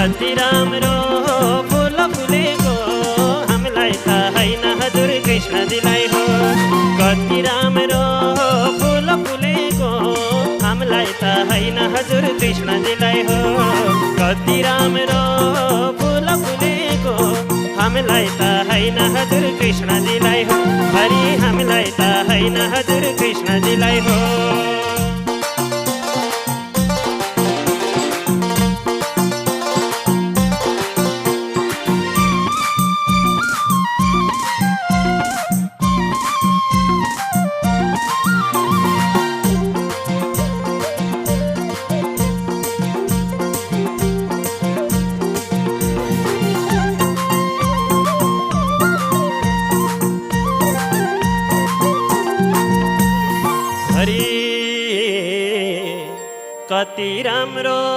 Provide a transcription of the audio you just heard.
कति राम्रो फुल फुलेको हामीलाई त हैन हजुर कृष्णजीलाई हो। कति राम्रो फुल फुलेको हामीलाई त हैन हजुर कृष्णजीलाई हो। कति राम्रो फुल फुलेको हामीलाई त हैन हजुर कृष्णजीलाई हो। हरि हामीलाई त हैन हजुर कृष्णजीलाई हो। कति राम्रो